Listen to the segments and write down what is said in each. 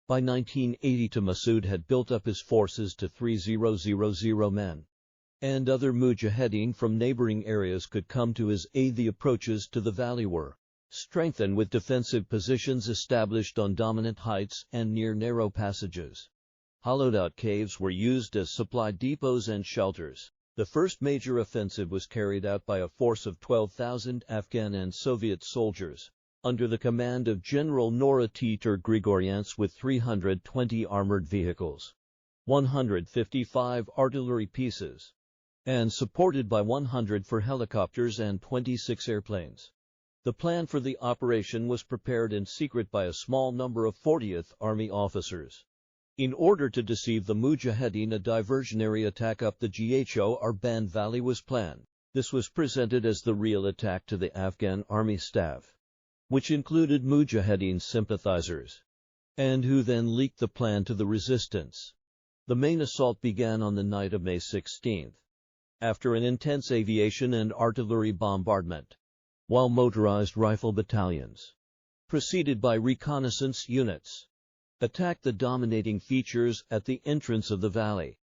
By 1980 Massoud had built up his forces to 3,000 men, and other mujahideen from neighboring areas could come to his aid. The approaches to the valley were strengthened with defensive positions established on dominant heights and near narrow passages. Hollowed-out caves were used as supply depots and shelters. The first major offensive was carried out by a force of 12,000 Afghan and Soviet soldiers, under the command of General Noratir Grigoryants, with 320 armored vehicles, 155 artillery pieces, and supported by 104 helicopters and 26 airplanes. The plan for the operation was prepared in secret by a small number of 40th Army officers. In order to deceive the mujahideen, a diversionary attack up the Ghorband Valley was planned. This was presented as the real attack to the Afghan army staff, which included mujahideen sympathizers, and who then leaked the plan to the resistance. The main assault began on the night of May 16, after an intense aviation and artillery bombardment, while motorized rifle battalions, preceded by reconnaissance units, attacked the dominating features at the entrance of the valley.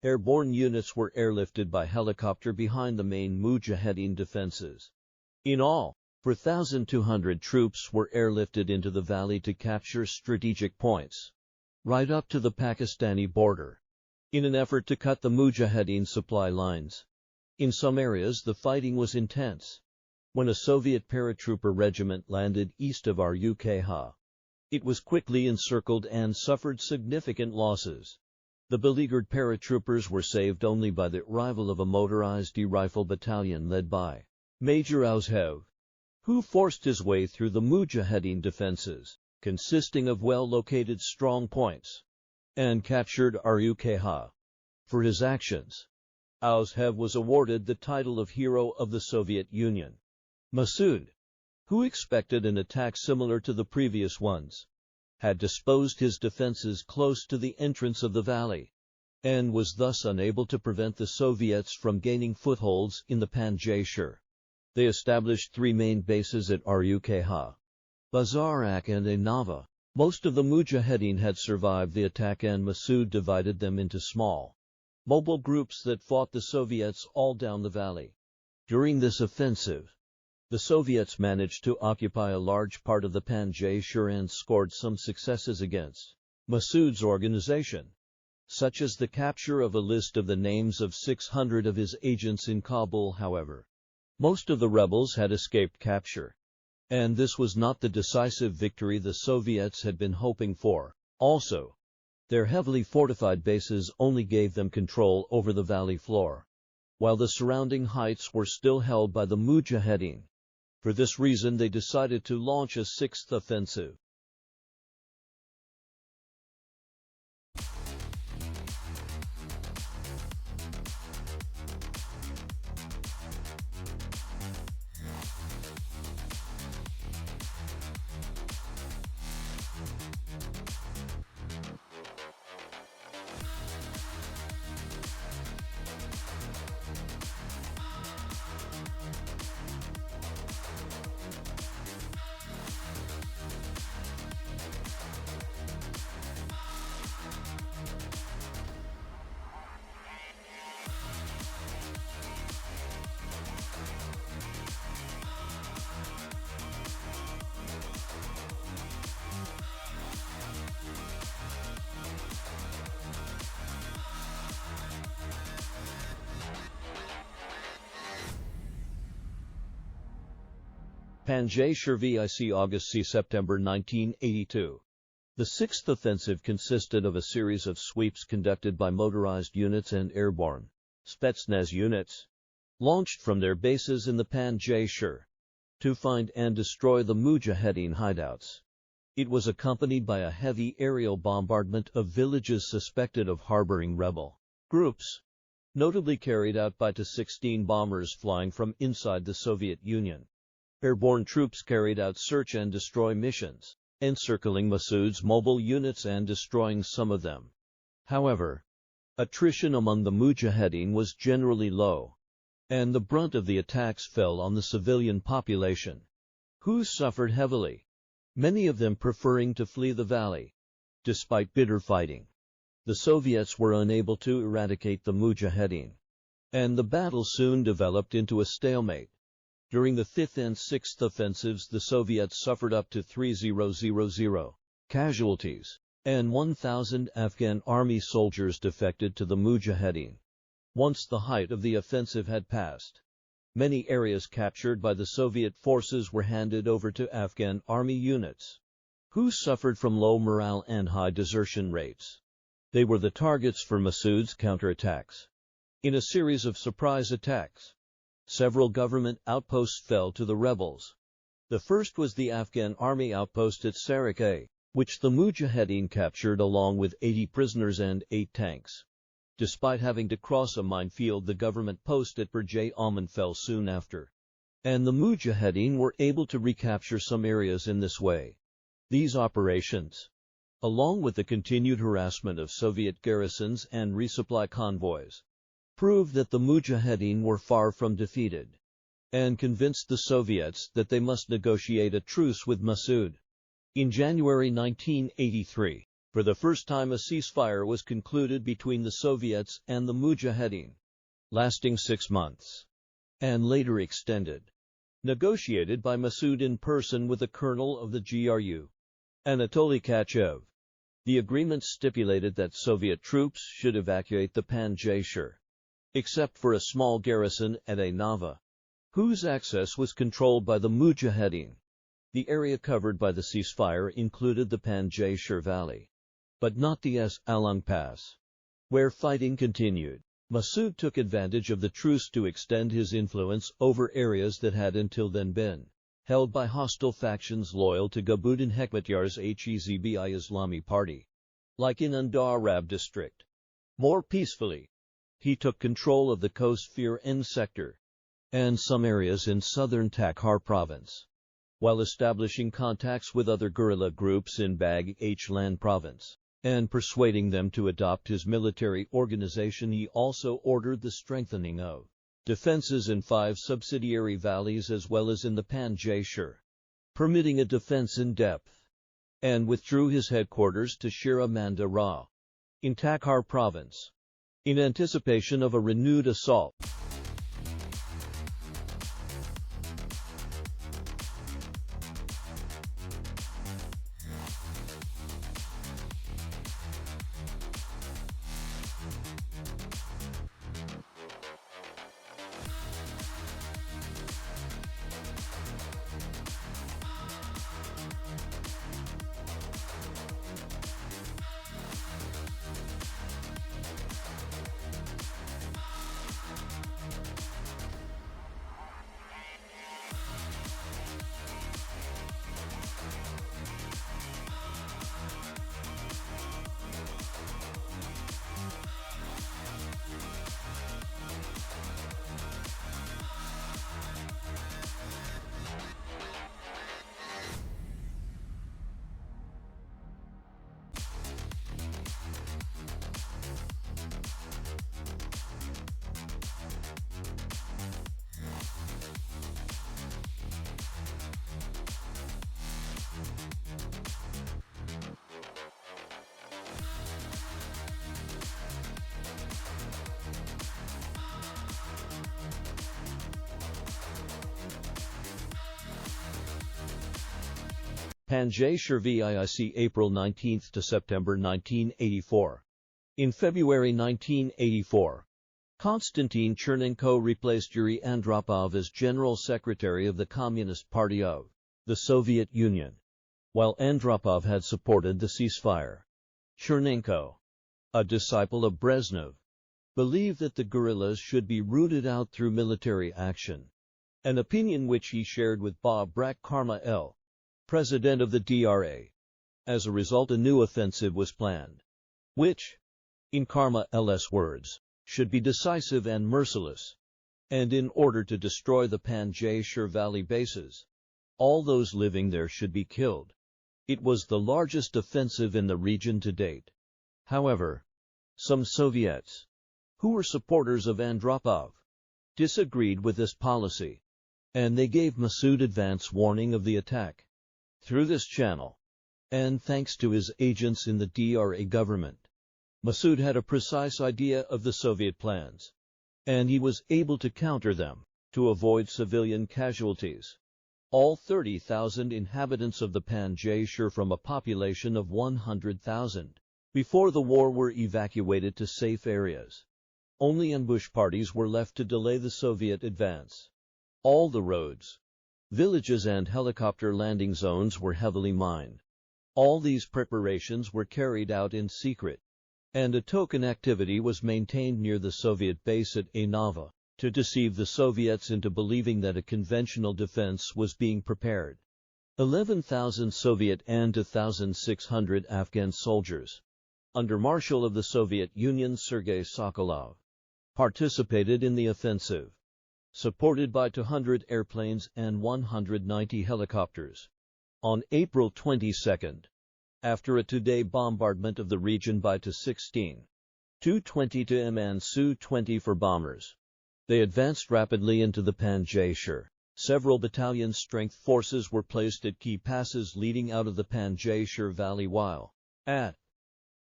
Airborne units were airlifted by helicopter behind the main mujahideen defenses. In all, 4,200 troops were airlifted into the valley to capture strategic points right up to the Pakistani border, in an effort to cut the mujahideen supply lines. In some areas the fighting was intense. When a Soviet paratrooper regiment landed east of Rukha, it was quickly encircled and suffered significant losses. The beleaguered paratroopers were saved only by the arrival of a motorized rifle battalion led by Major Auzhev, who forced his way through the mujahideen defenses, consisting of well-located strong points, and captured Rukha. For his actions, Auzhev was awarded the title of Hero of the Soviet Union. Masood, who expected an attack similar to the previous ones, had disposed his defenses close to the entrance of the valley, and was thus unable to prevent the Soviets from gaining footholds in the Panjshir. They established three main bases at Rukha, Bazarak and Nava. Most of the mujahideen had survived the attack, and Masood divided them into small, mobile groups that fought the Soviets all down the valley. During this offensive, the Soviets managed to occupy a large part of the Panjshir and scored some successes against Masood's organization, such as the capture of a list of the names of 600 of his agents in Kabul. However, most of the rebels had escaped capture, and this was not the decisive victory the Soviets had been hoping for. Also, their heavily fortified bases only gave them control over the valley floor, while the surrounding heights were still held by the mujahideen. For this reason they decided to launch a sixth offensive. Panjshir Vic August c. September 1982. The sixth offensive consisted of a series of sweeps conducted by motorized units and airborne Spetsnaz units, launched from their bases in the Panjshir, to find and destroy the mujahideen hideouts. It was accompanied by a heavy aerial bombardment of villages suspected of harboring rebel groups, notably carried out by Tu-16 bombers flying from inside the Soviet Union. Airborne troops carried out search and destroy missions, encircling Massoud's mobile units and destroying some of them. However, attrition among the mujahideen was generally low, and the brunt of the attacks fell on the civilian population, who suffered heavily, many of them preferring to flee the valley. Despite bitter fighting, the Soviets were unable to eradicate the mujahideen, and the battle soon developed into a stalemate. During the 5th and 6th offensives, the Soviets suffered up to 3,000 casualties, and 1,000 Afghan army soldiers defected to the mujahideen. Once the height of the offensive had passed, many areas captured by the Soviet forces were handed over to Afghan army units, who suffered from low morale and high desertion rates. They were the targets for Massoud's counterattacks. In a series of surprise attacks, several government outposts fell to the rebels. The first was the Afghan army outpost at Sarakay, which the mujahideen captured along with 80 prisoners and 8 tanks. Despite having to cross a minefield, the government post at Panjshir Ahmad fell soon after, and the mujahideen were able to recapture some areas in this way. These operations, along with the continued harassment of Soviet garrisons and resupply convoys, proved that the mujahideen were far from defeated, and convinced the Soviets that they must negotiate a truce with Massoud. In January 1983, for the first time a ceasefire was concluded between the Soviets and the mujahideen, lasting 6 months, and later extended. Negotiated by Massoud in person with the colonel of the GRU, Anatoly Kachev. The agreement stipulated that Soviet troops should evacuate the Panjshir, except for a small garrison at Nava, whose access was controlled by the mujahideen. The area covered by the ceasefire included the Panjshir Valley, but not the Alung Pass, where fighting continued. Massoud took advantage of the truce to extend his influence over areas that had until then been held by hostile factions loyal to Ghorband Hekmatyar's Hezbi Islami Party, like in Andarab district. More peacefully, he took control of the Coast N sector and some areas in southern Takhar province, while establishing contacts with other guerrilla groups in Bagh-Lan province and persuading them to adopt his military organization. He also ordered the strengthening of defenses in 5 subsidiary valleys as well as in the Panjshir, permitting a defense in depth, and withdrew his headquarters to Shira Mandara in Takhar province, in anticipation of a renewed assault. Panjshir Vic April 19 to September 1984. In February 1984, Konstantin Chernenko replaced Yuri Andropov as General Secretary of the Communist Party of the Soviet Union, while Andropov had supported the ceasefire. Chernenko, a disciple of Brezhnev, believed that the guerrillas should be rooted out through military action, an opinion which he shared with Babrak Karmal, president of the DRA. As a result, a new offensive was planned, which, in Karmal's words, should be decisive and merciless, and in order to destroy the Panjshir Valley bases, all those living there should be killed. It was the largest offensive in the region to date. However, some Soviets, who were supporters of Andropov, disagreed with this policy, and they gave Massoud advance warning of the attack. Through this channel, and thanks to his agents in the DRA government, Massoud had a precise idea of the Soviet plans, and he was able to counter them to avoid civilian casualties. All 30,000 inhabitants of the Panjshir from a population of 100,000 before the war were evacuated to safe areas. Only ambush parties were left to delay the Soviet advance. All the roads, villages and helicopter landing zones were heavily mined. All these preparations were carried out in secret, and a token activity was maintained near the Soviet base at Anava to deceive the Soviets into believing that a conventional defense was being prepared. 11,000 Soviet and 2,600 Afghan soldiers, under Marshal of the Soviet Union Sergei Sokolov, participated in the offensive, supported by 200 airplanes and 190 helicopters. On April 22, after a two-day bombardment of the region by Tu-16, Tu-22M and Su-20 for bombers, they advanced rapidly into the Panjshir. Several battalion strength forces were placed at key passes leading out of the Panjshir Valley, while, at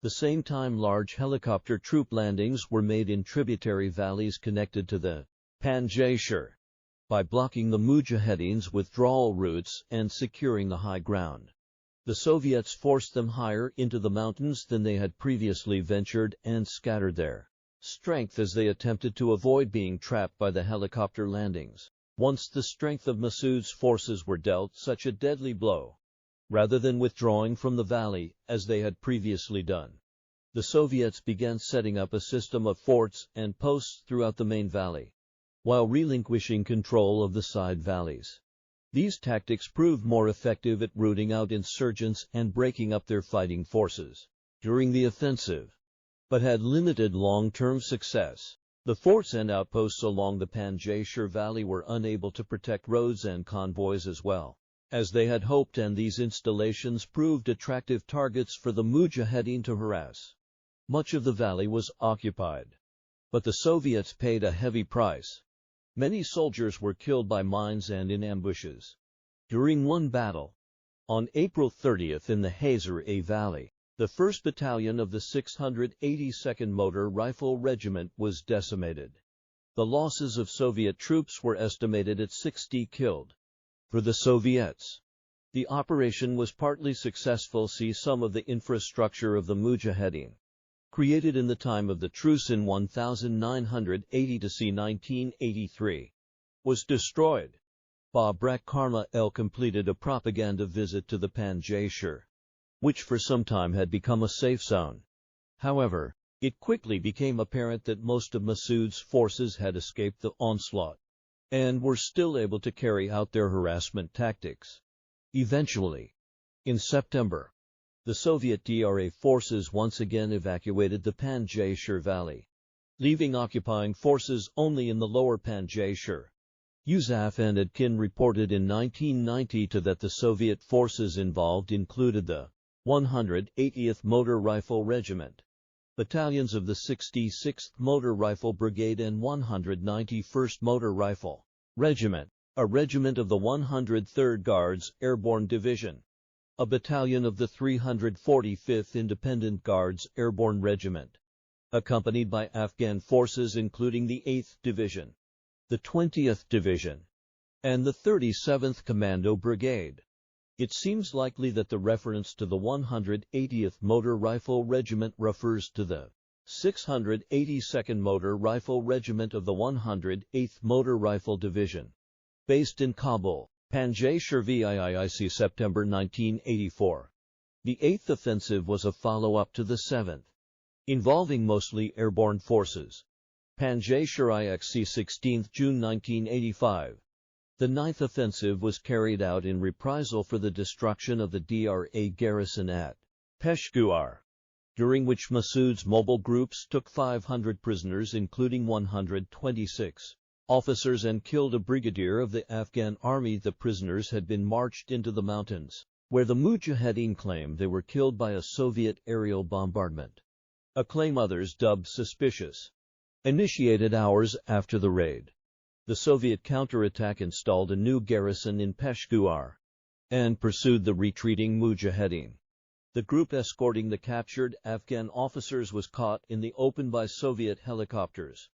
the same time, large helicopter troop landings were made in tributary valleys connected to the Panjshir by blocking the Mujahideen's withdrawal routes and securing the high ground. The Soviets forced them higher into the mountains than they had previously ventured and scattered their strength as they attempted to avoid being trapped by the helicopter landings. Once the strength of Massoud's forces were dealt such a deadly blow, rather than withdrawing from the valley, as they had previously done, the Soviets began setting up a system of forts and posts throughout the main valley, while relinquishing control of the side valleys. These tactics proved more effective at rooting out insurgents and breaking up their fighting forces during the offensive, but had limited long-term success. The forts and outposts along the Panjshir Valley were unable to protect roads and convoys as well as they had hoped, and these installations proved attractive targets for the Mujahideen to harass. Much of the valley was occupied, but the Soviets paid a heavy price. Many soldiers were killed by mines and in ambushes. During one battle, on April 30 in the Hazar Valley, the 1st Battalion of the 682nd Motor Rifle Regiment was decimated. The losses of Soviet troops were estimated at 60 killed. For the Soviets, the operation was partly successful. See some of the infrastructure of the Mujahideen, created in the time of the truce in 1980 to c. 1983, was destroyed. Babrak Karma completed a propaganda visit to the Panjshir, which for some time had become a safe zone. However, it quickly became apparent that most of Massoud's forces had escaped the onslaught and were still able to carry out their harassment tactics. Eventually, in September, the Soviet DRA forces once again evacuated the Panjshir Valley, leaving occupying forces only in the lower Panjshir. Yusuf and Adkin reported in 1990 that the Soviet forces involved included the 180th Motor Rifle Regiment, battalions of the 66th Motor Rifle Brigade and 191st Motor Rifle Regiment, a regiment of the 103rd Guards Airborne Division, a battalion of the 345th Independent Guards Airborne Regiment, accompanied by Afghan forces including the 8th Division, the 20th Division, and the 37th Commando Brigade. It seems likely that the reference to the 180th Motor Rifle Regiment refers to the 682nd Motor Rifle Regiment of the 108th Motor Rifle Division, based in Kabul, Panjshir VIIC, September 1984. The 8th offensive was a follow-up to the 7th, involving mostly airborne forces. Panjshir IXC 16th June 1985. The 9th offensive was carried out in reprisal for the destruction of the DRA garrison at Peshawar, during which Massoud's mobile groups took 500 prisoners including 126 officers and killed a brigadier of the Afghan army. The prisoners had been marched into the mountains, where the Mujahideen claimed they were killed by a Soviet aerial bombardment, a claim others dubbed suspicious. Initiated hours after the raid, the Soviet counterattack installed a new garrison in Peshawar and pursued the retreating Mujahideen. The group escorting the captured Afghan officers was caught in the open by Soviet helicopters,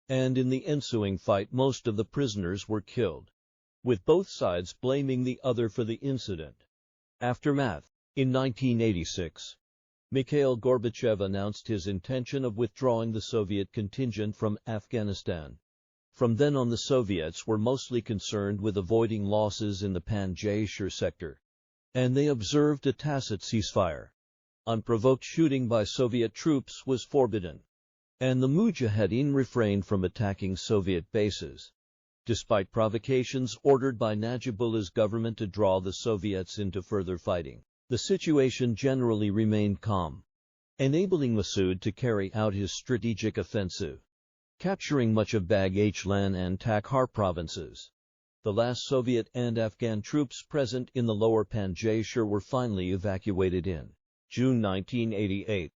and in the ensuing fight most of the prisoners were killed, with both sides blaming the other for the incident. Aftermath. In 1986, Mikhail Gorbachev announced his intention of withdrawing the Soviet contingent from Afghanistan. From then on, the Soviets were mostly concerned with avoiding losses in the Panjshir sector, and they observed a tacit ceasefire. Unprovoked shooting by Soviet troops was forbidden, and the mujahideen refrained from attacking Soviet bases, despite provocations ordered by Najibullah's government to draw the Soviets into further fighting. The situation generally remained calm, enabling Massoud to carry out his strategic offensive, capturing much of Baghlan and Takhar provinces. The last Soviet and Afghan troops present in the lower Panjshir were finally evacuated in June 1988.